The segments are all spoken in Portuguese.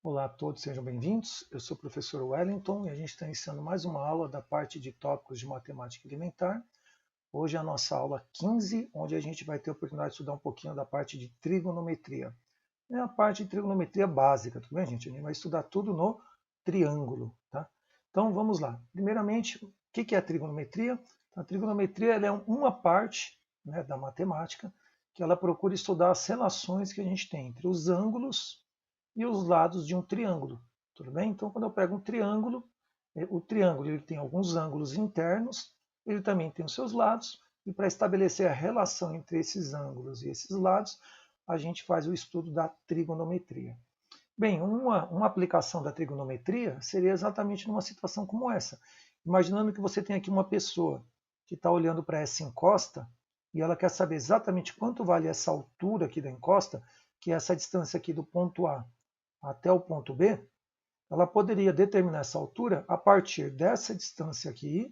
Olá a todos, sejam bem-vindos. Eu sou o professor Wellington e a gente está iniciando mais uma aula da parte de tópicos de matemática elementar. Hoje é a nossa aula 15, onde a gente vai ter a oportunidade de estudar um pouquinho da parte de trigonometria. É a parte de trigonometria básica, tudo bem, gente? A gente vai estudar tudo no triângulo, tá? Então vamos lá. Primeiramente, o que é a trigonometria? A trigonometria ela é uma parte, né, da matemática que ela procura estudar as relações que a gente tem entre os ângulos e os lados de um triângulo, tudo bem? Então, quando eu pego um triângulo, o triângulo ele tem alguns ângulos internos, ele também tem os seus lados, e para estabelecer a relação entre esses ângulos e esses lados, a gente faz o estudo da trigonometria. Bem, uma aplicação da trigonometria seria exatamente numa situação como essa. Imaginando que você tem aqui uma pessoa que está olhando para essa encosta e ela quer saber exatamente quanto vale essa altura aqui da encosta, que é essa distância aqui do ponto A até o ponto B, ela poderia determinar essa altura a partir dessa distância aqui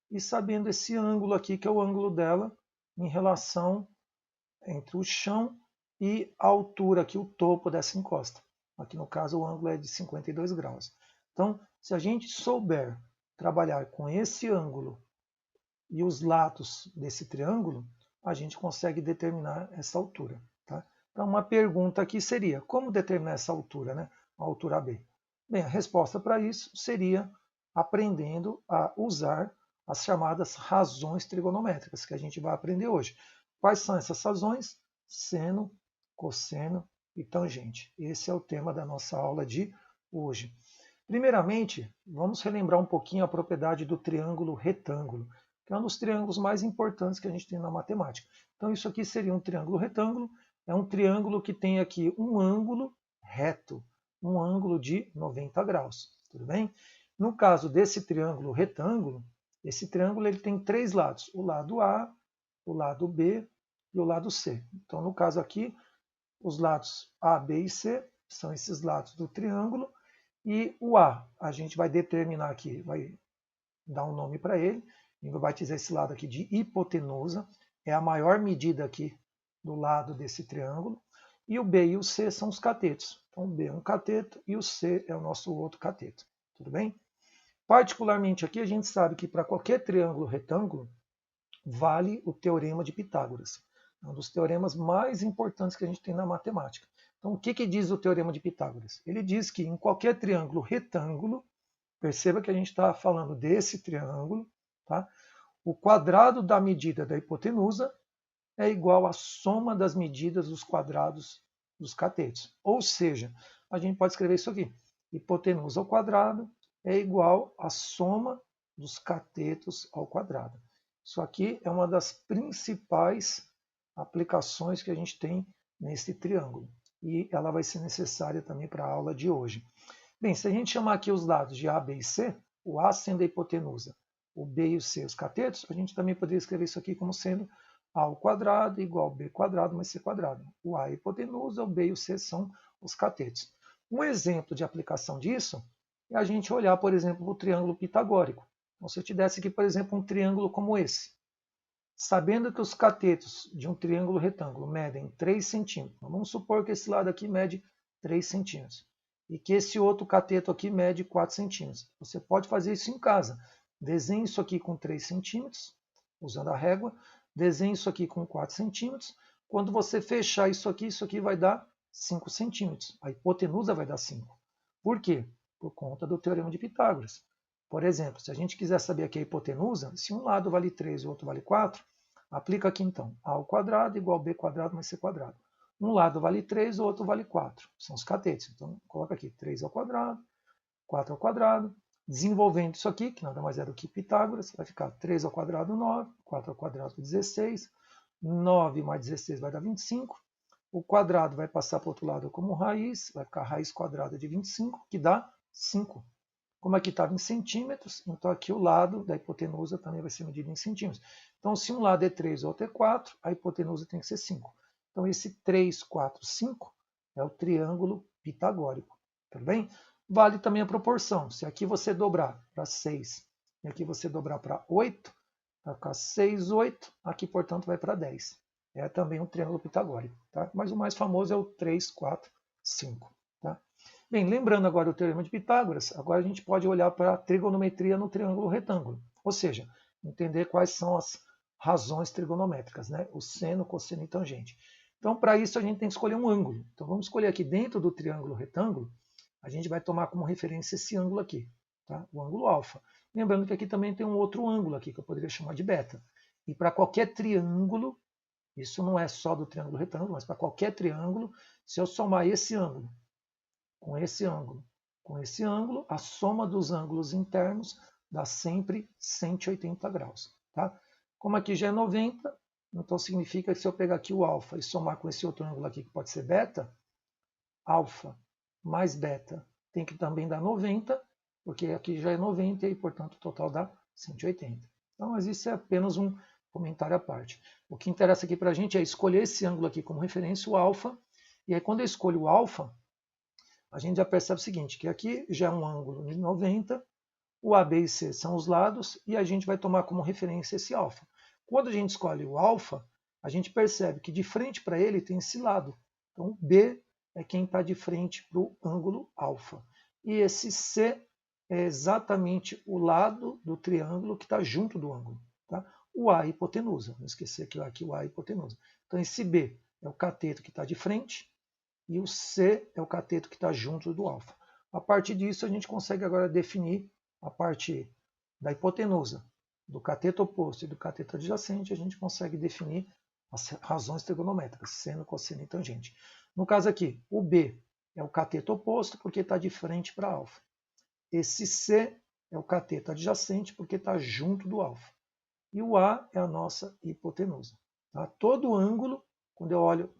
e sabendo esse ângulo aqui, que é o ângulo dela em relação entre o chão e a altura aqui, o topo dessa encosta. Aqui no caso o ângulo é de 52 graus. Então, se a gente souber trabalhar com esse ângulo e os lados desse triângulo, a gente consegue determinar essa altura. Tá? Então, uma pergunta aqui seria, como determinar essa altura, né? A altura B? Bem, a resposta para isso seria aprendendo a usar as chamadas razões trigonométricas, que a gente vai aprender hoje. Quais são essas razões? Seno, cosseno e tangente. Esse é o tema da nossa aula de hoje. Primeiramente, vamos relembrar um pouquinho a propriedade do triângulo retângulo, que é um dos triângulos mais importantes que a gente tem na matemática. Então, isso aqui seria um triângulo retângulo, é um triângulo que tem aqui um ângulo reto, um ângulo de 90 graus, tudo bem? No caso desse triângulo retângulo, esse triângulo ele tem três lados, o lado A, o lado B e o lado C. Então, no caso aqui, os lados A, B e C são esses lados do triângulo, e o a gente vai determinar aqui, vai dar um nome para ele, e vai batizar esse lado aqui de hipotenusa, é a maior medida aqui do lado desse triângulo, e o B e o C são os catetos. Então, o B é um cateto e o C é o nosso outro cateto. Tudo bem? Particularmente aqui, a gente sabe que para qualquer triângulo retângulo, vale o teorema de Pitágoras. É um dos teoremas mais importantes que a gente tem na matemática. Então, o que diz o teorema de Pitágoras? Ele diz que em qualquer triângulo retângulo, perceba que a gente está falando desse triângulo, tá? O quadrado da medida da hipotenusa é igual à soma das medidas dos quadrados dos catetos. Ou seja, a gente pode escrever isso aqui. Hipotenusa ao quadrado é igual à soma dos catetos ao quadrado. Isso aqui é uma das principais aplicações que a gente tem nesse triângulo. E ela vai ser necessária também para a aula de hoje. Bem, se a gente chamar aqui os lados de A, B e C, o A sendo a hipotenusa, o B e o C os catetos, a gente também poderia escrever isso aqui como sendo A ao quadrado igual B quadrado mais C quadrado. O A é a hipotenusa, o B e o C são os catetos. Um exemplo de aplicação disso é a gente olhar, por exemplo, o triângulo pitagórico. Então, se eu te desse aqui, por exemplo, um triângulo como esse, sabendo que os catetos de um triângulo retângulo medem 3 centímetros, vamos supor que esse lado aqui mede 3 centímetros e que esse outro cateto aqui mede 4 centímetros. Você pode fazer isso em casa. Desenhe isso aqui com 3 centímetros, usando a régua, desenhe isso aqui com 4 centímetros. Quando você fechar isso aqui vai dar 5 centímetros. A hipotenusa vai dar 5. Por quê? Por conta do teorema de Pitágoras. Por exemplo, se a gente quiser saber aqui a hipotenusa, se um lado vale 3 e o outro vale 4, aplica aqui então, a ao quadrado igual b quadrado mais c quadrado. Um lado vale 3, o outro vale 4. São os catetos. Então, coloca aqui 3 ao quadrado, 4 ao quadrado. Desenvolvendo isso aqui, que nada mais é do que Pitágoras, vai ficar 3 ao quadrado, 9, 4 ao quadrado, 16. 9 mais 16 vai dar 25. O quadrado vai passar para o outro lado como raiz, vai ficar raiz quadrada de 25, que dá 5. Como aqui estava em centímetros, então aqui o lado da hipotenusa também vai ser medido em centímetros. Então, se um lado é 3 e o outro é 4, a hipotenusa tem que ser 5. Então, esse 3, 4, 5 é o triângulo pitagórico. Tudo bem? Vale também a proporção. Se aqui você dobrar para 6 e aqui você dobrar para 8, vai ficar 6, 8. Aqui, portanto, vai para 10. É também um triângulo pitagórico. Tá? Mas o mais famoso é o 3, 4, 5. Tá? Bem, lembrando agora o Teorema de Pitágoras, agora a gente pode olhar para a trigonometria no triângulo retângulo, ou seja, entender quais são as razões trigonométricas, né? O seno, cosseno e tangente. Então, para isso, a gente tem que escolher um ângulo. Então, vamos escolher aqui dentro do triângulo retângulo, a gente vai tomar como referência esse ângulo aqui, tá? O ângulo alfa. Lembrando que aqui também tem um outro ângulo aqui, que eu poderia chamar de beta. E para qualquer triângulo, isso não é só do triângulo retângulo, mas para qualquer triângulo, se eu somar esse ângulo com esse ângulo, com esse ângulo, a soma dos ângulos internos dá sempre 180 graus. Tá? Como aqui já é 90, então significa que se eu pegar aqui o alfa e somar com esse outro ângulo aqui, que pode ser beta, alfa mais beta tem que também dar 90, porque aqui já é 90 e, portanto, o total dá 180. Então, mas isso é apenas um comentário à parte. O que interessa aqui para a gente é escolher esse ângulo aqui como referência, o alfa, e aí quando eu escolho o alfa, a gente já percebe o seguinte, que aqui já é um ângulo de 90, o A, B e C são os lados, e a gente vai tomar como referência esse alfa. Quando a gente escolhe o alfa, a gente percebe que de frente para ele tem esse lado. Então, B é quem está de frente para o ângulo alfa. E esse C é exatamente o lado do triângulo que está junto do ângulo. Tá? O A é a hipotenusa. Não esquecer que aqui o A é a hipotenusa. Então, esse B é o cateto que está de frente, e o C é o cateto que está junto do alfa. A partir disso, a gente consegue agora definir a parte da hipotenusa, do cateto oposto e do cateto adjacente, a gente consegue definir as razões trigonométricas, seno, cosseno e tangente. No caso aqui, o B é o cateto oposto porque está de frente para alfa. Esse C é o cateto adjacente porque está junto do alfa. E o A é a nossa hipotenusa. Tá? Todo ângulo, quando eu olho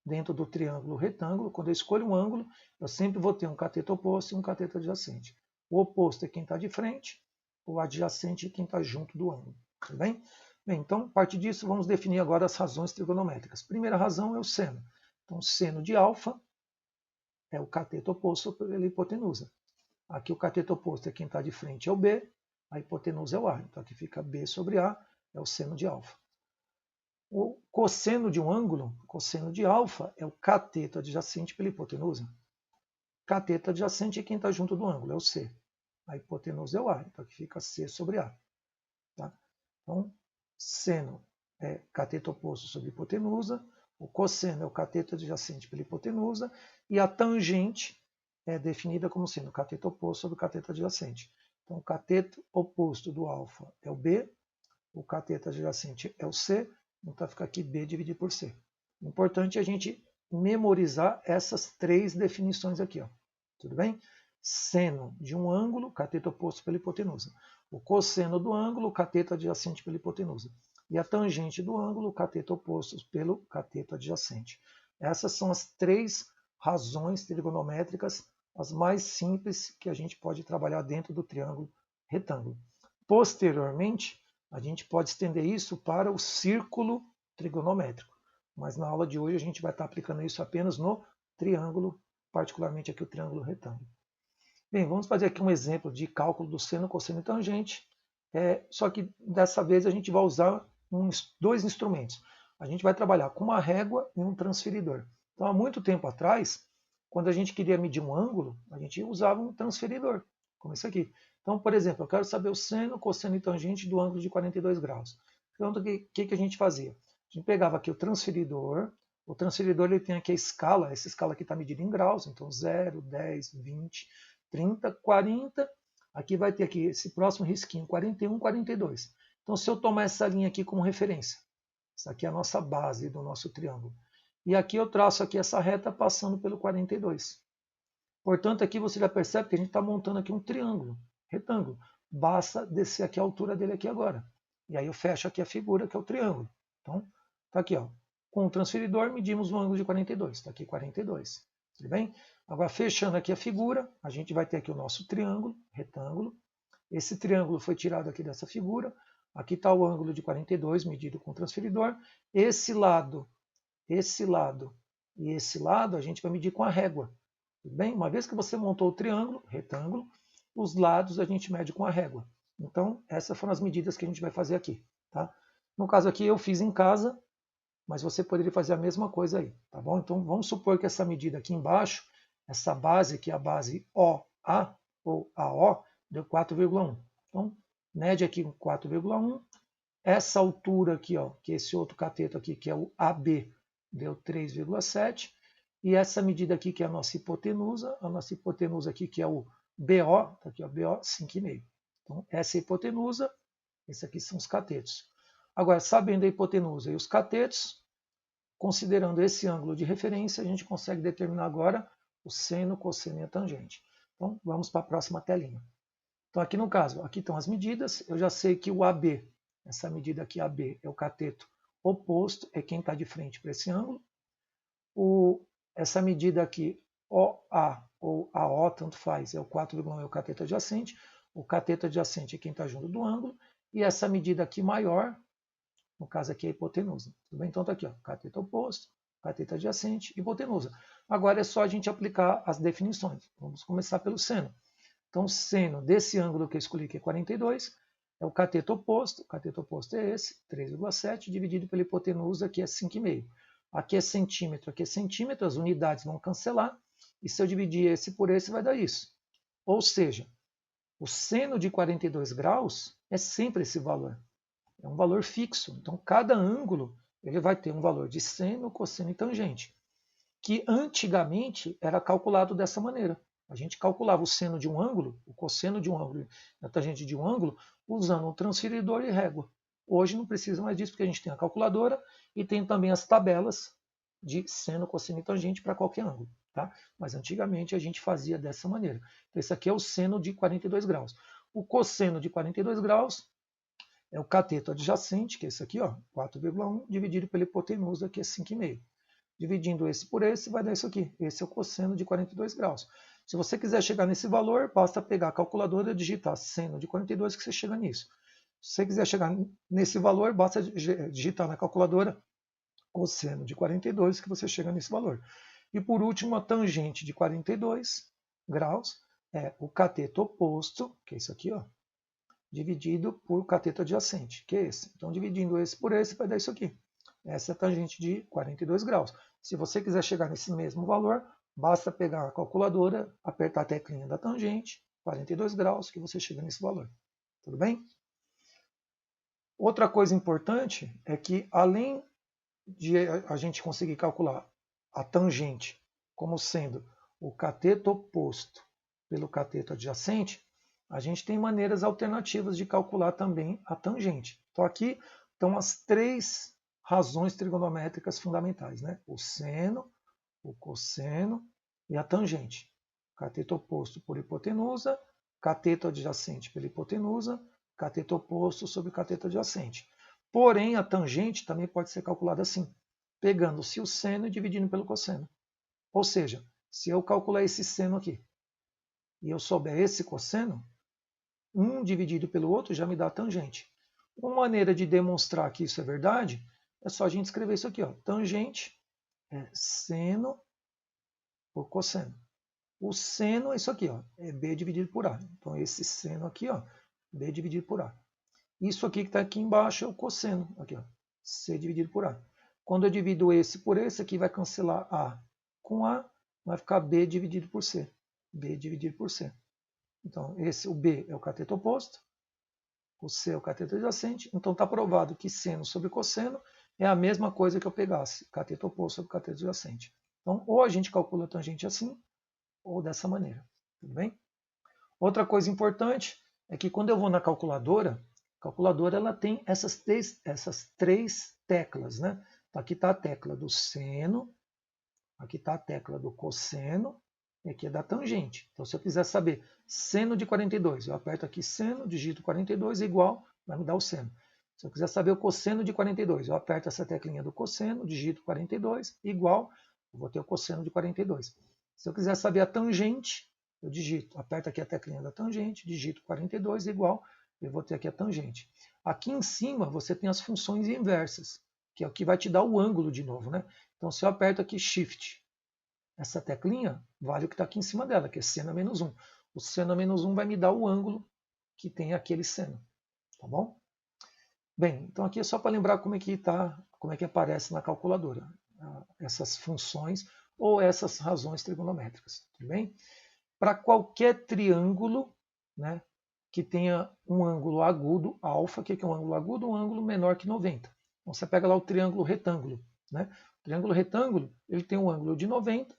dentro do triângulo retângulo, quando eu escolho um ângulo, eu sempre vou ter um cateto oposto e um cateto adjacente. O oposto é quem está de frente, o adjacente é quem está junto do ângulo. Tudo bem? Bem, então, a partir disso, vamos definir agora as razões trigonométricas. Primeira razão é o seno. Então, seno de alfa é o cateto oposto pela hipotenusa. Aqui o cateto oposto é quem está de frente, é o B, a hipotenusa é o A. Então, aqui fica B sobre A, é o seno de alfa. O cosseno de um ângulo, cosseno de alfa, é o cateto adjacente pela hipotenusa. Cateto adjacente é quem está junto do ângulo, é o C. A hipotenusa é o A, então aqui fica C sobre A. Tá? Então, seno é cateto oposto sobre hipotenusa, o cosseno é o cateto adjacente pela hipotenusa, e a tangente é definida como sendo o cateto oposto sobre o cateto adjacente. Então, o cateto oposto do alfa é o B, o cateto adjacente é o C, então fica aqui B dividido por C. O importante é a gente memorizar essas três definições aqui. Ó. Tudo bem? Seno de um ângulo, cateto oposto pela hipotenusa. O cosseno do ângulo, cateto adjacente pela hipotenusa. E a tangente do ângulo, cateto oposto pelo cateto adjacente. Essas são as três razões trigonométricas, as mais simples que a gente pode trabalhar dentro do triângulo retângulo. Posteriormente, a gente pode estender isso para o círculo trigonométrico. Mas na aula de hoje a gente vai estar aplicando isso apenas no triângulo, particularmente aqui o triângulo retângulo. Bem, vamos fazer aqui um exemplo de cálculo do seno, cosseno e tangente. Só que dessa vez a gente vai usar dois instrumentos. A gente vai trabalhar com uma régua e um transferidor. Então, há muito tempo atrás, quando a gente queria medir um ângulo, a gente usava um transferidor, como esse aqui. Então, por exemplo, eu quero saber o seno, cosseno e tangente do ângulo de 42 graus. Então, o que a gente fazia? A gente pegava aqui o transferidor ele tem aqui a escala, essa escala aqui está medida em graus, então 0, 10, 20, 30, 40, aqui vai ter aqui esse próximo risquinho, 41, 42. Então, se eu tomar essa linha aqui como referência, essa aqui é a nossa base do nosso triângulo. E aqui eu traço aqui essa reta passando pelo 42. Portanto, aqui você já percebe que a gente está montando aqui um triângulo, retângulo. Basta descer aqui a altura dele aqui agora. E aí eu fecho aqui a figura, que é o triângulo. Então, está aqui, ó. Com o transferidor, medimos o ângulo de 42. Está aqui 42. Tudo bem? Agora, fechando aqui a figura, a gente vai ter aqui o nosso triângulo, retângulo. Esse triângulo foi tirado aqui dessa figura. Aqui está o ângulo de 42 medido com o transferidor. Esse lado e esse lado a gente vai medir com a régua. Tudo bem? Uma vez que você montou o triângulo, retângulo, os lados a gente mede com a régua. Então, essas foram as medidas que a gente vai fazer aqui. Tá? No caso aqui, eu fiz em casa, mas você poderia fazer a mesma coisa aí. Tá bom? Então, vamos supor que essa medida aqui embaixo essa base aqui, a base OA, ou AO, deu 4,1. Então, média aqui 4,1. Essa altura aqui, ó, que é esse outro cateto aqui, que é o AB, deu 3,7. E essa medida aqui, que é a nossa hipotenusa aqui, que é o BO, tá aqui, ó, BO 5,5. Então, essa é a hipotenusa, esses aqui são os catetos. Agora, sabendo a hipotenusa e os catetos, considerando esse ângulo de referência, a gente consegue determinar agora o seno, cosseno e a tangente. Então, vamos para a próxima telinha. Então, aqui no caso, aqui estão as medidas. Eu já sei que o AB, essa medida aqui, AB, é o cateto oposto, é quem está de frente para esse ângulo. Essa medida aqui, OA ou AO, tanto faz, é o 4,1, é o cateto adjacente. O cateto adjacente é quem está junto do ângulo. E essa medida aqui maior, no caso aqui é a hipotenusa. Tudo bem? Então está aqui, ó, cateto oposto, cateto adjacente, hipotenusa. Agora é só a gente aplicar as definições. Vamos começar pelo seno. Então, o seno desse ângulo que eu escolhi, que é 42, é o cateto oposto. O cateto oposto é esse, 3,7, dividido pela hipotenusa, que é 5,5. Aqui é centímetro, as unidades vão cancelar. E se eu dividir esse por esse, vai dar isso. Ou seja, o seno de 42 graus é sempre esse valor. É um valor fixo. Então, cada ângulo ele vai ter um valor de seno, cosseno e tangente, que antigamente era calculado dessa maneira. A gente calculava o seno de um ângulo, o cosseno de um ângulo e a tangente de um ângulo, usando um transferidor e régua. Hoje não precisa mais disso, porque a gente tem a calculadora e tem também as tabelas de seno, cosseno e tangente para qualquer ângulo. Tá? Mas antigamente a gente fazia dessa maneira. Então, esse aqui é o seno de 42 graus. O cosseno de 42 graus é o cateto adjacente, que é esse aqui, 4,1, dividido pela hipotenusa, que é 5,5. Dividindo esse por esse, vai dar isso aqui. Esse é o cosseno de 42 graus. Se você quiser chegar nesse valor, basta pegar a calculadora e digitar seno de 42 que você chega nisso. Se você quiser chegar nesse valor, basta digitar na calculadora cosseno de 42 que você chega nesse valor. E por último, a tangente de 42 graus é o cateto oposto, que é isso aqui, dividido por cateto adjacente, que é esse. Então, dividindo esse por esse, vai dar isso aqui. Essa é a tangente de 42 graus. Se você quiser chegar nesse mesmo valor, basta pegar a calculadora, apertar a teclinha da tangente, 42 graus, que você chega nesse valor. Tudo bem? Outra coisa importante é que, além de a gente conseguir calcular a tangente como sendo o cateto oposto pelo cateto adjacente, a gente tem maneiras alternativas de calcular também a tangente. Então, aqui estão as três razões trigonométricas fundamentais, né? O seno, o cosseno e a tangente. Cateto oposto por hipotenusa, cateto adjacente pela hipotenusa, cateto oposto sobre cateto adjacente. Porém, a tangente também pode ser calculada assim, pegando-se o seno e dividindo pelo cosseno. Ou seja, se eu calcular esse seno aqui e eu souber esse cosseno, um dividido pelo outro já me dá a tangente. Uma maneira de demonstrar que isso é verdade é só a gente escrever isso aqui. Tangente é seno por cosseno. O seno é isso aqui, é B dividido por A. Então, esse seno aqui, B dividido por A. Isso aqui que está aqui embaixo é o cosseno, aqui, C dividido por A. Quando eu divido esse por esse, aqui vai cancelar A com A, vai ficar B dividido por C. B dividido por C. Então, o B é o cateto oposto, o C é o cateto adjacente. Então, está provado que seno sobre cosseno é a mesma coisa que eu pegasse cateto oposto sobre cateto adjacente. Então, ou a gente calcula a tangente assim, ou dessa maneira. Tudo bem? Outra coisa importante é que quando eu vou na calculadora, a calculadora ela tem essas três teclas, né? Então, aqui está a tecla do seno, aqui está a tecla do cosseno, e aqui é da tangente. Então, se eu quiser saber seno de 42, eu aperto aqui seno, digito 42 igual, vai me dar o seno. Se eu quiser saber o cosseno de 42, eu aperto essa teclinha do cosseno, digito 42 igual, eu vou ter o cosseno de 42. Se eu quiser saber a tangente, eu digito, aperto aqui a teclinha da tangente, digito 42 igual, eu vou ter aqui a tangente. Aqui em cima você tem as funções inversas, que é o que vai te dar o ângulo de novo, né? Então, se eu aperto aqui Shift, essa teclinha vale o que está aqui em cima dela, que é seno a menos 1. O seno a menos 1 vai me dar o ângulo que tem aquele seno. Tá bom? Bem, então aqui é só para lembrar como é que aparece na calculadora essas funções ou essas razões trigonométricas, tudo bem? Para qualquer triângulo, né, que tenha um ângulo agudo, alfa, o que é um ângulo agudo? Um ângulo menor que 90. Então você pega lá o triângulo retângulo. Né? O triângulo retângulo ele tem um ângulo de 90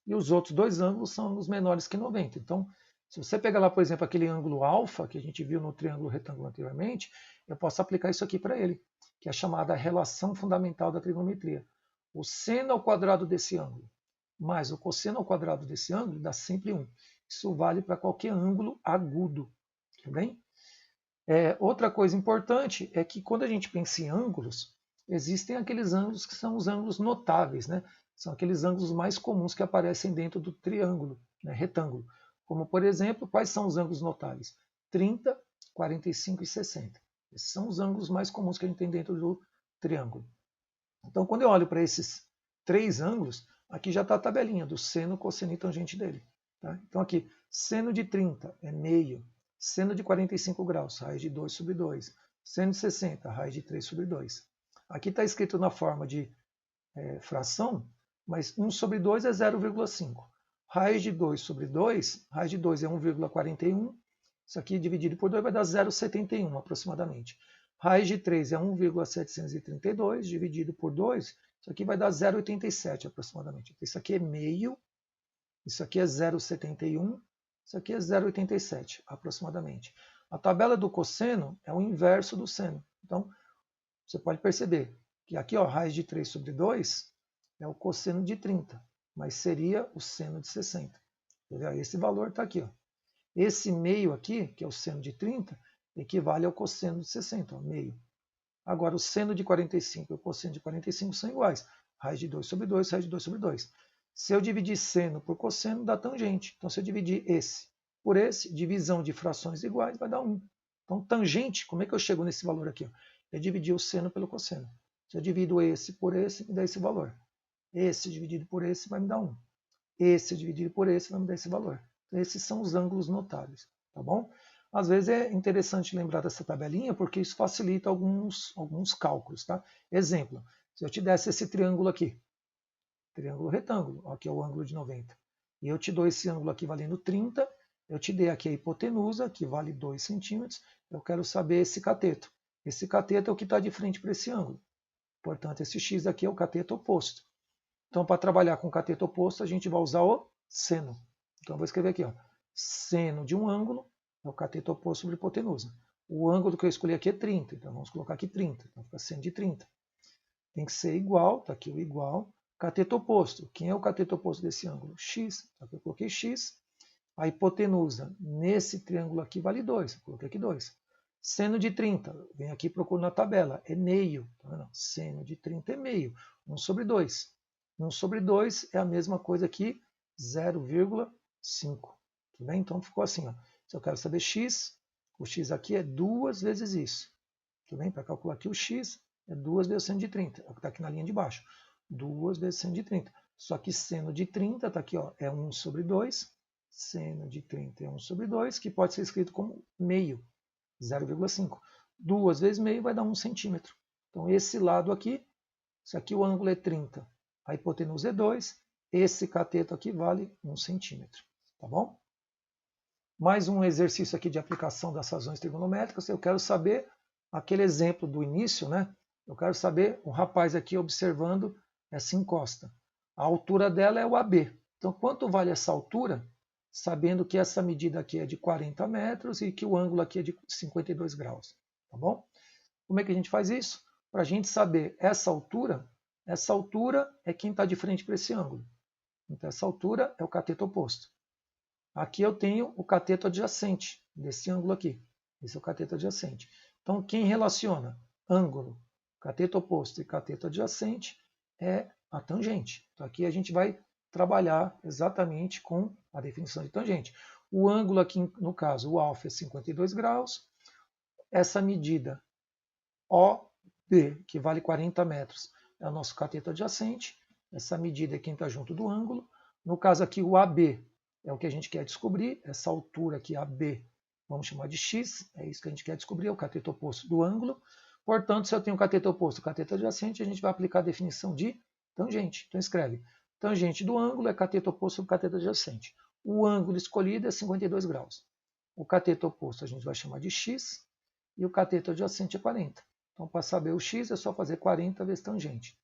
e os outros dois ângulos são ângulos menores que 90. Então, se você pegar lá, por exemplo, aquele ângulo alfa que a gente viu no triângulo retângulo anteriormente, eu posso aplicar isso aqui para ele, que é a chamada relação fundamental da trigonometria. O seno ao quadrado desse ângulo mais o cosseno ao quadrado desse ângulo dá sempre 1. Isso vale para qualquer ângulo agudo. Tudo bem? Outra coisa importante é que quando a gente pensa em ângulos, existem aqueles ângulos que são os ângulos notáveis, né? São aqueles ângulos mais comuns que aparecem dentro do triângulo, né, retângulo. Como, por exemplo, quais são os ângulos notáveis? 30, 45 e 60. Esses são os ângulos mais comuns que a gente tem dentro do triângulo. Então, quando eu olho para esses três ângulos, aqui já está a tabelinha do seno, cosseno e tangente dele. Tá? Então, aqui, seno de 30 é meio, seno de 45 graus, raiz de 2 sobre 2, seno de 60, raiz de 3 sobre 2. Aqui está escrito na forma de fração, mas 1 sobre 2 é 0,5. Raiz de 2 sobre 2, raiz de 2 é 1,41. Isso aqui dividido por 2 vai dar 0,71 aproximadamente. Raiz de 3 é 1,732, dividido por 2, isso aqui vai dar 0,87 aproximadamente. Isso aqui é meio, isso aqui é 0,71, isso aqui é 0,87 aproximadamente. A tabela do cosseno é o inverso do seno. Então, você pode perceber que aqui, ó, raiz de 3 sobre 2 é o cosseno de 30, mas seria o seno de 60. Esse valor está aqui. Ó. Esse meio aqui, que é o seno de 30, equivale ao cosseno de 60, ó, meio. Agora, o seno de 45 e o cosseno de 45 são iguais. Raiz de 2 sobre 2, raiz de 2 sobre 2. Se eu dividir seno por cosseno, dá tangente. Então, se eu dividir esse por esse, divisão de frações iguais vai dar 1. Então, tangente, como é que eu chego nesse valor aqui? Ó? Eu dividi o seno pelo cosseno. Se eu divido esse por esse, me dá esse valor. Esse dividido por esse vai me dar 1. Esse dividido por esse vai me dar esse valor. Então, esses são os ângulos notáveis. Tá bom? Às vezes é interessante lembrar dessa tabelinha, porque isso facilita alguns cálculos. Tá? Exemplo, se eu te desse esse triângulo aqui, triângulo retângulo, aqui é o ângulo de 90, e eu te dou esse ângulo aqui valendo 30, eu te dei aqui a hipotenusa, que vale 2 centímetros, eu quero saber esse cateto. Esse cateto é o que está de frente para esse ângulo. Portanto, esse x aqui é o cateto oposto. Então, para trabalhar com o cateto oposto, a gente vai usar o seno. Então, eu vou escrever aqui, ó, seno de um ângulo é o cateto oposto sobre hipotenusa. O ângulo que eu escolhi aqui é 30, então vamos colocar aqui 30. Então, fica seno de 30. Tem que ser igual, está aqui o igual. Cateto oposto. Quem é o cateto oposto desse ângulo? X. Então, eu coloquei x. A hipotenusa nesse triângulo aqui vale 2. Eu coloquei aqui 2. Seno de 30. Vem aqui e procuro na tabela. É meio. Tá, seno de 30 é meio. 1 sobre 2. 1 sobre 2 é a mesma coisa que 0,5. Tudo bem? Então ficou assim. Ó. Se eu quero saber x, o x aqui é 2 vezes isso. Tudo bem? Para calcular aqui o x é 2 vezes seno de 30. É o que está aqui na linha de baixo. 2 vezes seno de 30. Só que seno de 30 está aqui, ó, é 1 sobre 2. Seno de 30 é 1 sobre 2, que pode ser escrito como meio, 0,5. 2 vezes meio vai dar 1 centímetro. Então, esse lado aqui, isso aqui o ângulo é 30. A hipotenusa é 2. Esse cateto aqui vale 1 centímetro. Tá bom? Mais um exercício aqui de aplicação das razões trigonométricas. Eu quero saber aquele exemplo do início, né? Eu quero saber o rapaz aqui observando essa encosta. A altura dela é o AB. Então, quanto vale essa altura, sabendo que essa medida aqui é de 40 metros e que o ângulo aqui é de 52 graus? Tá bom? Como é que a gente faz isso? Para a gente saber essa altura é quem está de frente para esse ângulo. Então, essa altura é o cateto oposto. Aqui eu tenho o cateto adjacente, desse ângulo aqui. Esse é o cateto adjacente. Então, quem relaciona ângulo, cateto oposto e cateto adjacente é a tangente. Então, aqui a gente vai trabalhar exatamente com a definição de tangente. O ângulo aqui, no caso, o alfa é 52 graus. Essa medida OB, que vale 40 metros, é o nosso cateto adjacente. Essa medida é quem está junto do ângulo. No caso aqui, o AB é o que a gente quer descobrir. Essa altura aqui, AB, vamos chamar de x. É isso que a gente quer descobrir, é o cateto oposto do ângulo. Portanto, se eu tenho o cateto oposto e o cateto adjacente, a gente vai aplicar a definição de tangente. Então, escreve Tangente do ângulo é cateto oposto sobre cateto adjacente. O ângulo escolhido é 52 graus. O cateto oposto a gente vai chamar de x e o cateto adjacente é 40. Então, para saber o x, é só fazer 40 vezes tangente.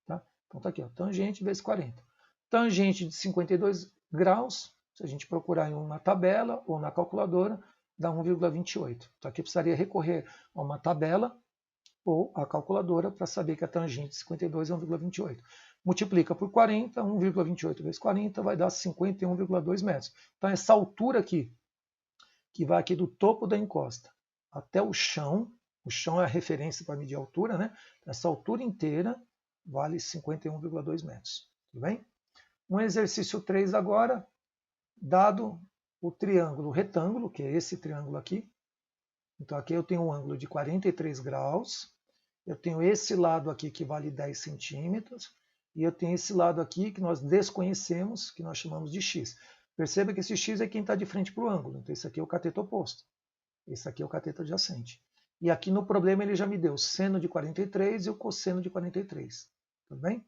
Tá? Então, está aqui, ó, tangente vezes 40. Tangente de 52 graus, se a gente procurar em uma tabela ou na calculadora, dá 1,28. Então, aqui precisaria recorrer a uma tabela ou a calculadora para saber que a tangente de 52 é 1,28. Multiplica por 40, 1,28 vezes 40 vai dar 51,2 metros. Então, essa altura aqui, que vai aqui do topo da encosta até o chão é a referência para medir a altura, né? Essa altura inteira vale 51,2 metros. Tudo bem? Um exercício 3 agora, dado o triângulo retângulo, que é esse triângulo aqui. Então, aqui eu tenho um ângulo de 43 graus. Eu tenho esse lado aqui que vale 10 centímetros. E eu tenho esse lado aqui que nós desconhecemos, que nós chamamos de x. Perceba que esse x é quem está de frente para o ângulo. Então, esse aqui é o cateto oposto. Esse aqui é o cateto adjacente. E aqui no problema ele já me deu o seno de 43 e o cosseno de 43. Tudo bem?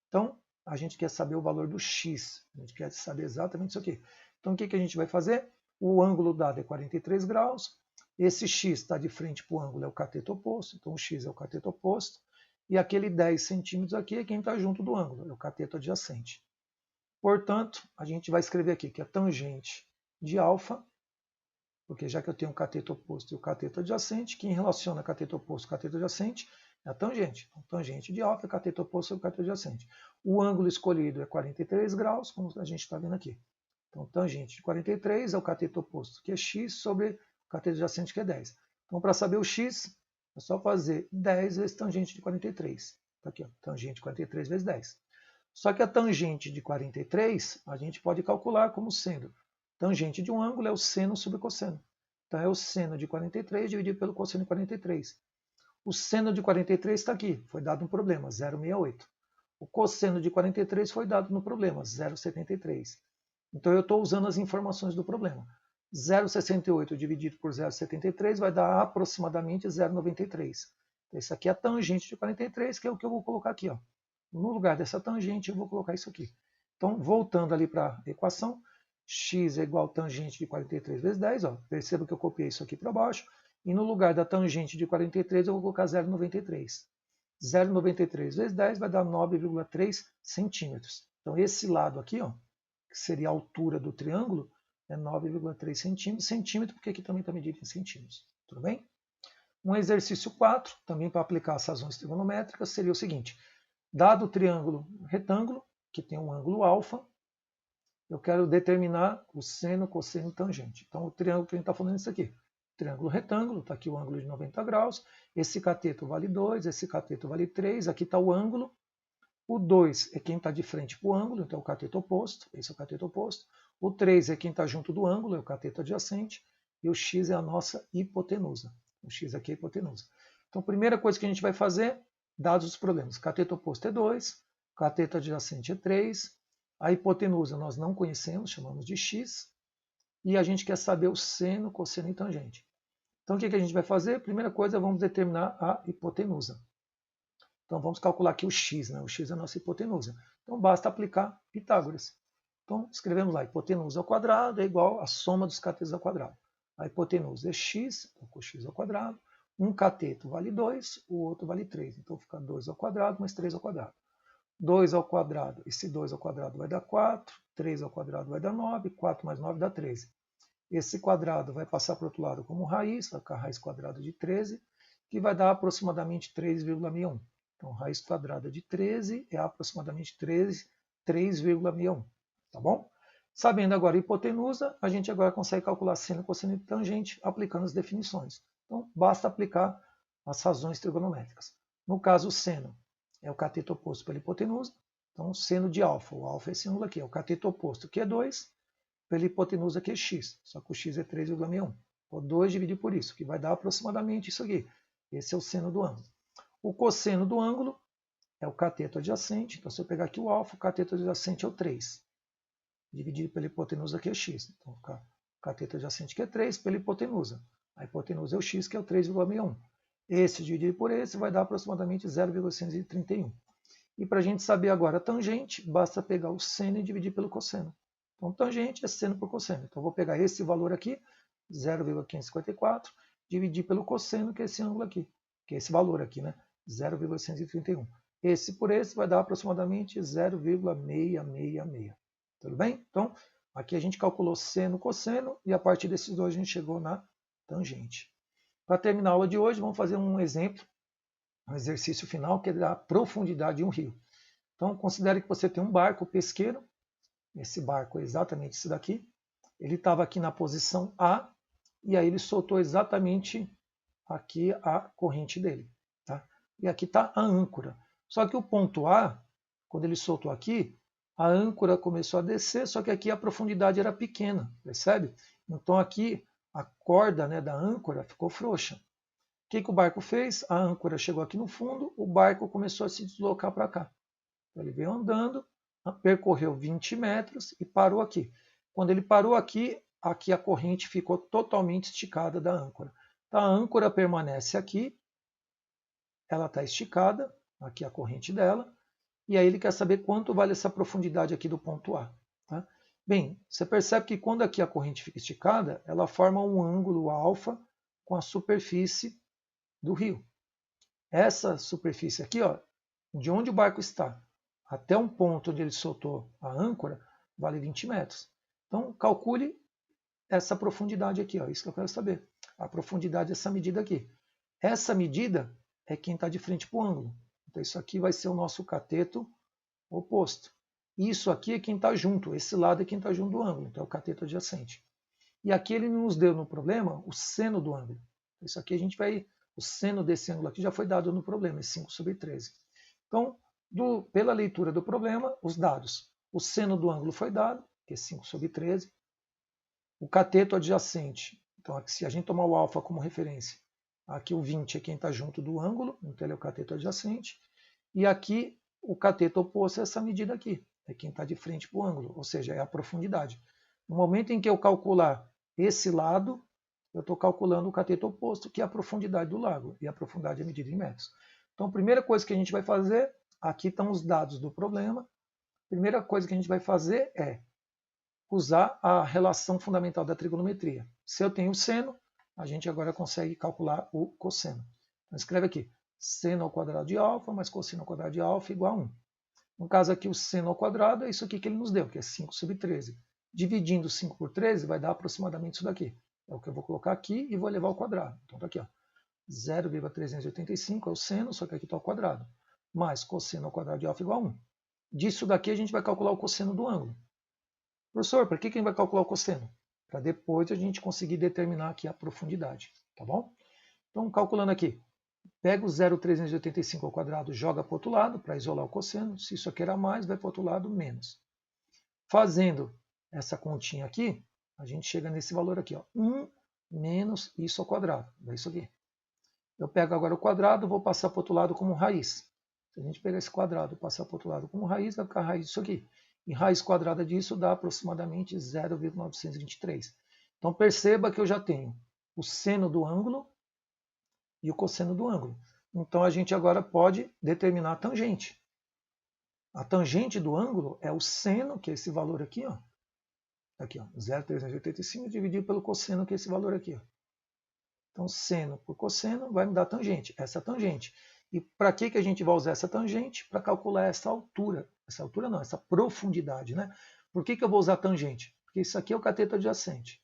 Então, a gente quer saber o valor do x. A gente quer saber exatamente isso aqui. Então, o que a gente vai fazer? O ângulo dado é 43 graus. Esse x está de frente para o ângulo, é o cateto oposto. Então, o x é o cateto oposto. E aquele 10 centímetros aqui é quem está junto do ângulo, é o cateto adjacente. Portanto, a gente vai escrever aqui que a tangente de alfa, porque já que eu tenho o cateto oposto e o cateto adjacente, quem relaciona cateto oposto e cateto adjacente é a tangente. Então, tangente de alfa é cateto oposto sobre cateto adjacente. O ângulo escolhido é 43 graus, como a gente está vendo aqui. Então, tangente de 43 é o cateto oposto, que é x, sobre o cateto adjacente, que é 10. Então, para saber o x, é só fazer 10 vezes tangente de 43. Está aqui, ó, tangente de 43 vezes 10. Só que a tangente de 43, a gente pode calcular como sendo tangente de um ângulo é o seno sobre cosseno. Então, é o seno de 43 dividido pelo cosseno de 43. O seno de 43 está aqui, foi dado um problema, 0,68. O cosseno de 43 foi dado no problema, 0,73. Então, eu estou usando as informações do problema. 0,68 dividido por 0,73 vai dar aproximadamente 0,93. Então, isso aqui é a tangente de 43, que é o que eu vou colocar aqui. Ó. No lugar dessa tangente, eu vou colocar isso aqui. Então, voltando ali para a equação, x é igual a tangente de 43 vezes 10. Ó. Perceba que eu copiei isso aqui para baixo. E no lugar da tangente de 43, eu vou colocar 0,93. 0,93 vezes 10 vai dar 9,3 centímetros. Então, esse lado aqui, ó, que seria a altura do triângulo, é 9,3 centímetros. Centímetro, porque aqui também está medido em centímetros. Tudo bem? Um exercício 4, também para aplicar as razões trigonométricas, seria o seguinte. Dado o triângulo retângulo, que tem um ângulo alfa, eu quero determinar o seno, cosseno e tangente. Então, o triângulo que a gente está falando é isso aqui. Triângulo retângulo, está aqui o ângulo de 90 graus. Esse cateto vale 2, esse cateto vale 3. Aqui está o ângulo. O 2 é quem está de frente para o ângulo, então é o cateto oposto. Esse é o cateto oposto. O 3 é quem está junto do ângulo, é o cateto adjacente. E o x é a nossa hipotenusa. O x aqui é a hipotenusa. Então, a primeira coisa que a gente vai fazer, dados os problemas. Cateto oposto é 2, cateto adjacente é 3. A hipotenusa nós não conhecemos, chamamos de x. E a gente quer saber o seno, cosseno e tangente. Então, o que a gente vai fazer? Primeira coisa, vamos determinar a hipotenusa. Então, vamos calcular aqui o x, né? O x é a nossa hipotenusa. Então, basta aplicar Pitágoras. Então, escrevemos lá, hipotenusa ao quadrado é igual à soma dos catetos ao quadrado. A hipotenusa é x, então com x ao quadrado. Um cateto vale 2, o outro vale 3. Então, fica 2 ao quadrado mais 3 ao quadrado. 2 ao quadrado, esse 2 ao quadrado vai dar 4, 3 ao quadrado vai dar 9, 4 mais 9 dá 13. Esse quadrado vai passar para o outro lado como raiz, vai ficar raiz quadrada de 13, que vai dar aproximadamente 3,61. Então, raiz quadrada de 13 é aproximadamente 3,61. Tá bom? Sabendo agora a hipotenusa, a gente agora consegue calcular seno, cosseno e tangente aplicando as definições. Então, basta aplicar as razões trigonométricas. No caso, o seno é o cateto oposto pela hipotenusa. Então, seno de alfa, o alfa é esse ângulo aqui, é o cateto oposto, que é 2, pela hipotenusa, que é x, só que o x é 3,61. Então, 2 dividido por isso, que vai dar aproximadamente isso aqui. Esse é o seno do ângulo. O cosseno do ângulo é o cateto adjacente. Então, se eu pegar aqui o alfa, o cateto adjacente é o 3, dividido pela hipotenusa, que é x. Então, o cateto adjacente, que é 3, pela hipotenusa. A hipotenusa é o x, que é o 3,61. Esse dividido por esse vai dar aproximadamente 0,631. E para a gente saber agora a tangente, basta pegar o seno e dividir pelo cosseno. Então, tangente é seno por cosseno. Então, eu vou pegar esse valor aqui, 0,554, dividir pelo cosseno, que é esse ângulo aqui, que é esse valor aqui, né? 0,131. Esse por esse vai dar aproximadamente 0,666. Tudo bem? Então, aqui a gente calculou seno, cosseno, e a partir desses dois a gente chegou na tangente. Para terminar a aula de hoje, vamos fazer um exemplo, um exercício final, que é da profundidade de um rio. Então, considere que você tem um barco pesqueiro. Esse barco é exatamente esse daqui. Ele estava aqui na posição A, e aí ele soltou exatamente aqui a corrente dele. Tá? E aqui está a âncora. Só que o ponto A, quando ele soltou aqui, a âncora começou a descer, só que aqui a profundidade era pequena, percebe? Então aqui a corda, né, da âncora ficou frouxa. O que o barco fez? A âncora chegou aqui no fundo, o barco começou a se deslocar para cá. Então, ele veio andando, percorreu 20 metros e parou aqui. Quando ele parou aqui, aqui a corrente ficou totalmente esticada da âncora. Então, a âncora permanece aqui, ela está esticada, aqui a corrente dela, e aí ele quer saber quanto vale essa profundidade aqui do ponto A. Tá? Bem, você percebe que quando aqui a corrente fica esticada, ela forma um ângulo alfa com a superfície do rio. Essa superfície aqui, ó, de onde o barco está até um ponto onde ele soltou a âncora, vale 20 metros. Então, calcule essa profundidade aqui, ó, isso que eu quero saber. A profundidade dessa medida aqui. Essa medida é quem está de frente para o ângulo. Então, isso aqui vai ser o nosso cateto oposto. Isso aqui é quem está junto, esse lado é quem está junto do ângulo, então é o cateto adjacente. E aqui ele nos deu no problema o seno do ângulo. Isso aqui a gente vai, o seno desse ângulo aqui já foi dado no problema, é 5/13. Então, pela leitura do problema, os dados. O seno do ângulo foi dado, que é 5/13. O cateto adjacente, então aqui, se a gente tomar o alfa como referência, aqui o 20 é quem está junto do ângulo, então ele é o cateto adjacente. E aqui o cateto oposto é essa medida aqui, é quem está de frente para o ângulo, ou seja, é a profundidade. No momento em que eu calcular esse lado, eu estou calculando o cateto oposto, que é a profundidade do lago, e a profundidade é medida em metros. Então, a primeira coisa que a gente vai fazer, aqui estão os dados do problema, a primeira coisa que a gente vai fazer é usar a relação fundamental da trigonometria. Se eu tenho seno, a gente agora consegue calcular o cosseno. Então, escreve aqui, seno ao quadrado de alfa mais cosseno ao quadrado de alfa igual a 1. No caso aqui, o seno ao quadrado é isso aqui que ele nos deu, que é 5/13. Dividindo 5 por 13 vai dar aproximadamente isso daqui. É o que eu vou colocar aqui e vou elevar ao quadrado. Então está aqui, ó. 0,385 é o seno, só que aqui está ao quadrado. Mais cosseno ao quadrado de alfa igual a 1. Disso daqui a gente vai calcular o cosseno do ângulo. Professor, para que a gente vai calcular o cosseno? Para depois a gente conseguir determinar aqui a profundidade, tá bom? Então, calculando aqui, pega o 0,385 ao quadrado, joga para o outro lado, para isolar o cosseno. Se isso aqui era mais, vai para o outro lado, menos. Fazendo essa continha aqui, a gente chega nesse valor aqui, ó, 1 menos isso ao quadrado, é isso aqui. Eu pego agora o quadrado, vou passar para o outro lado como raiz. Se a gente pegar esse quadrado e passar para o outro lado como raiz, vai ficar a raiz disso aqui. E raiz quadrada disso dá aproximadamente 0,923. Então perceba que eu já tenho o seno do ângulo e o cosseno do ângulo. Então a gente agora pode determinar a tangente. A tangente do ângulo é o seno, que é esse valor aqui, ó. Aqui, ó, 0,385 dividido pelo cosseno, que é esse valor aqui, ó. Então, seno por cosseno vai me dar tangente, essa tangente. E para que a gente vai usar essa tangente? Para calcular essa altura. Essa altura não, essa profundidade, né? Por que eu vou usar tangente? Porque isso aqui é o cateto adjacente.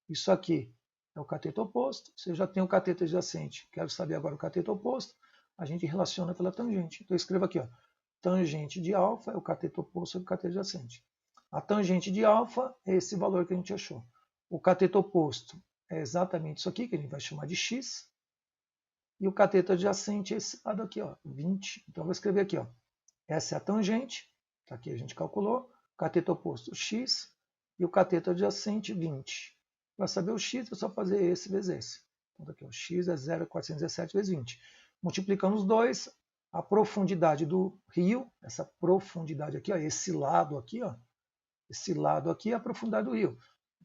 Isso aqui é o cateto oposto. Se eu já tenho o cateto adjacente, quero saber agora o cateto oposto, a gente relaciona pela tangente. Então, eu escrevo aqui, ó, tangente de alfa é o cateto oposto do cateto adjacente. A tangente de alfa é esse valor que a gente achou. O cateto oposto é exatamente isso aqui, que a gente vai chamar de x. E o cateto adjacente é esse lado aqui, ó, 20. Então, eu vou escrever aqui, ó, essa é a tangente, tá aqui a gente calculou, cateto oposto x e o cateto adjacente 20. Para saber o x, é só fazer esse vezes esse. Então, tá aqui, o x é 0,417 vezes 20. Multiplicando os dois, a profundidade do rio, essa profundidade aqui, ó, esse lado aqui, ó, esse lado aqui é a profundidade do rio,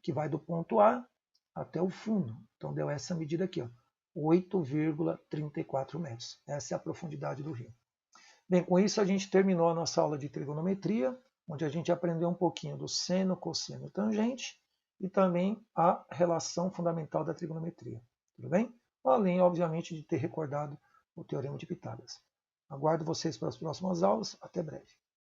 que vai do ponto A até o fundo. Então, deu essa medida aqui, ó, 8,34 metros. Essa é a profundidade do rio. Bem, com isso a gente terminou a nossa aula de trigonometria, onde a gente aprendeu um pouquinho do seno, cosseno e tangente, e também a relação fundamental da trigonometria. Tudo bem? Além, obviamente, de ter recordado o Teorema de Pitágoras. Aguardo vocês para as próximas aulas. Até breve.